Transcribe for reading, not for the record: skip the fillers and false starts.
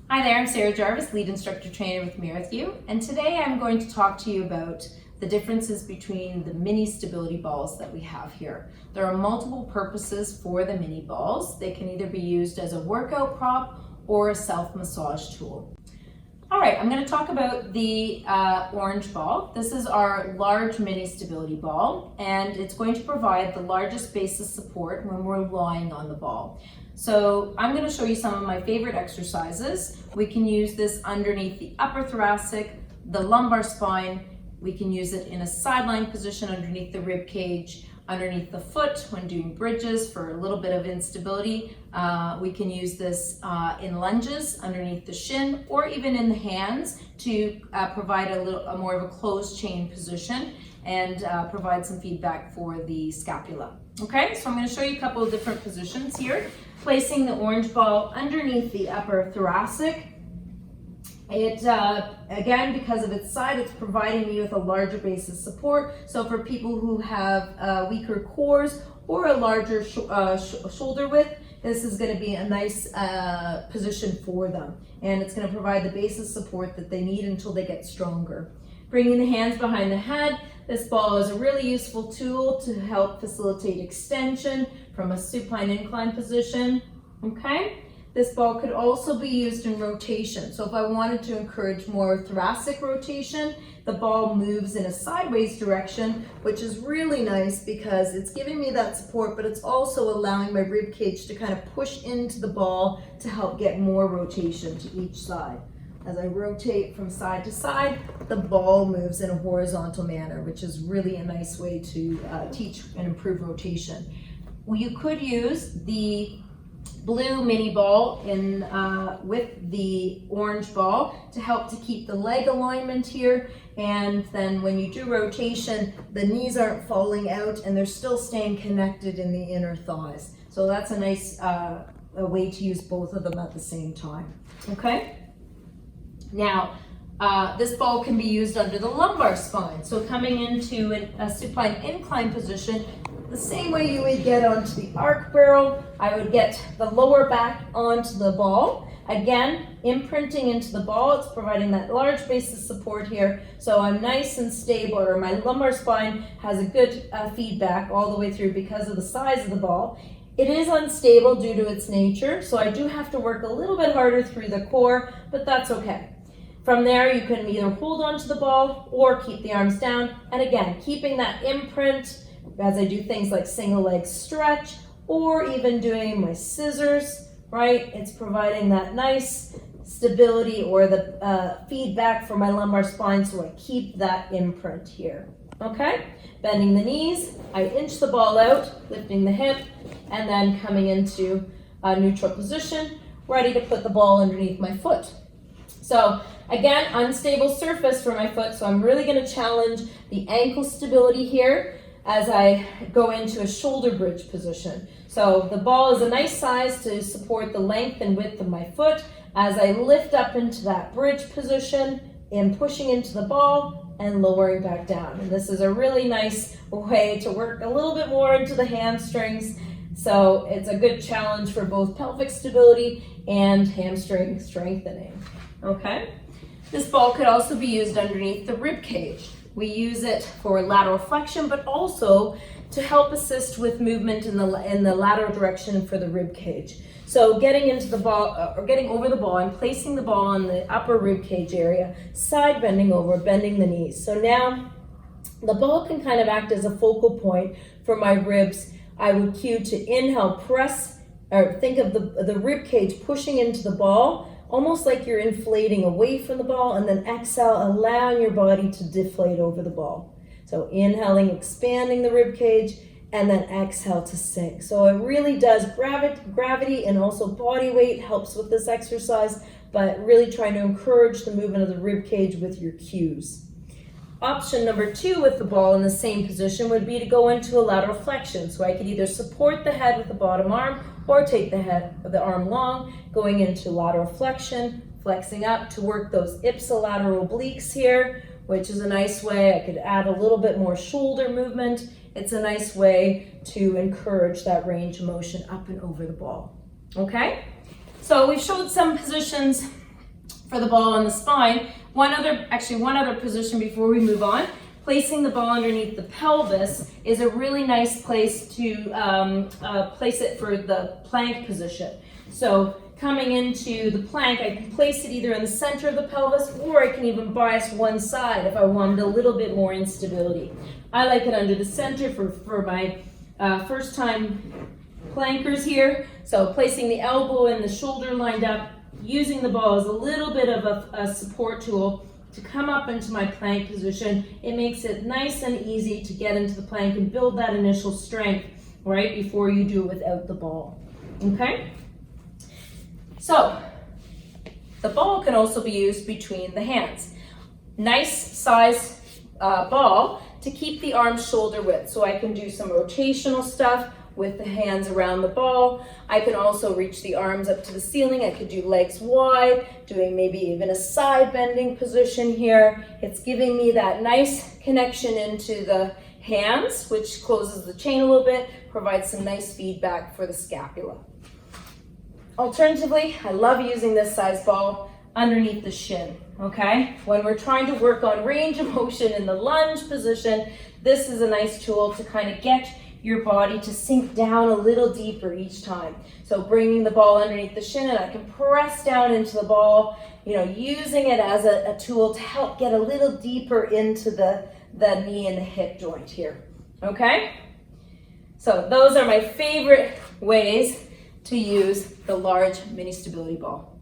Hi there, I'm Sarah Jarvis, Lead Instructor Trainer with Merrithew, and today I'm going to talk to you about the differences between the mini stability balls that we have here. There are multiple purposes for the mini balls. They can either be used as a workout prop or a self-massage tool. All right, I'm going to talk about the orange ball. This is our large mini stability ball, and it's going to provide the largest base of support when we're lying on the ball. So I'm going to show you some of my favorite exercises. We can use this underneath the upper thoracic, the lumbar spine. We can use it in a sideline position underneath the rib cage, underneath the foot when doing bridges for a little bit of instability. We can use this in lunges underneath the shin, or even in the hands to provide a more of a closed chain position and provide some feedback for the scapula. Okay, so I'm going to show you a couple of different positions here. Placing the orange ball underneath the upper thoracic. It, again, because of its side, it's providing me with a larger base of support. So for people who have weaker cores or a larger shoulder width, this is going to be a nice position for them. And it's going to provide the base of support that they need until they get stronger. Bringing the hands behind the head. This ball is a really useful tool to help facilitate extension from a supine incline position. Okay. This ball could also be used in rotation. So if I wanted to encourage more thoracic rotation, the ball moves in a sideways direction, which is really nice because it's giving me that support, but it's also allowing my rib cage to kind of push into the ball to help get more rotation to each side. As I rotate from side to side, the ball moves in a horizontal manner, which is really a nice way to teach and improve rotation. Well, you could use the blue mini ball with the orange ball to help to keep the leg alignment here, and then when you do rotation, the knees aren't falling out and they're still staying connected in the inner thighs. So that's a nice a way to use both of them at the same time. Okay. Now, this ball can be used under the lumbar spine. So coming into a supine incline position, the same way you would get onto the arc barrel, I would get the lower back onto the ball. Again, imprinting into the ball, it's providing that large base of support here. So I'm nice and stable, or my lumbar spine has a good feedback all the way through because of the size of the ball. It is unstable due to its nature, so I do have to work a little bit harder through the core, but that's okay. From there, you can either hold onto the ball or keep the arms down. And again, keeping that imprint as I do things like single leg stretch or even doing my scissors, right? It's providing that nice stability or the feedback for my lumbar spine, so I keep that imprint here. Okay, bending the knees, I inch the ball out, lifting the hip, and then coming into a neutral position, ready to put the ball underneath my foot. So again, unstable surface for my foot, so I'm really going to challenge the ankle stability here as I go into a shoulder bridge position. So the ball is a nice size to support the length and width of my foot as I lift up into that bridge position and pushing into the ball and lowering back down. And this is a really nice way to work a little bit more into the hamstrings. So it's a good challenge for both pelvic stability and hamstring strengthening. Okay. This ball could also be used underneath the rib cage. We use it for lateral flexion, but also to help assist with movement in the lateral direction for the rib cage. So getting into the ball, or getting over the ball and placing the ball on the upper rib cage area, side bending over, bending the knees. So now the ball can kind of act as a focal point for my ribs. I would cue to inhale, press, or think of the rib cage pushing into the ball, almost like you're inflating away from the ball, and then exhale, allowing your body to deflate over the ball. So inhaling, expanding the rib cage, and then exhale to sink. So it really does gravity and also body weight helps with this exercise, but really trying to encourage the movement of the rib cage with your cues. Option number 2 with the ball in the same position would be to go into a lateral flexion. So I could either support the head with the bottom arm or take the arm long, going into lateral flexion, flexing up to work those ipsilateral obliques here, which is a nice way. I could add a little bit more shoulder movement. It's a nice way to encourage that range of motion up and over the ball. Okay? So we've showed some positions for the ball on the spine. One other position before we move on. Placing the ball underneath the pelvis is a really nice place to place it for the plank position. So coming into the plank, I can place it either in the center of the pelvis, or I can even bias one side if I wanted a little bit more instability. I like it under the center for my first time plankers here. So placing the elbow and the shoulder lined up, using the ball as a little bit of a support tool to come up into my plank position. It makes it nice and easy to get into the plank and build that initial strength right before you do it without the ball. Okay? So, the ball can also be used between the hands. Nice size ball to keep the arms shoulder width. So I can do some rotational stuff with the hands around the ball. I can also reach the arms up to the ceiling. I could do legs wide, doing maybe even a side bending position here. It's giving me that nice connection into the hands, which closes the chain a little bit, provides some nice feedback for the scapula. Alternatively, I love using this size ball underneath the shin, okay? When we're trying to work on range of motion in the lunge position, this is a nice tool to kind of get your body to sink down a little deeper each time. So bringing the ball underneath the shin, and I can press down into the ball, using it as a tool to help get a little deeper into the knee and the hip joint here, okay? So those are my favorite ways to use the large mini stability ball.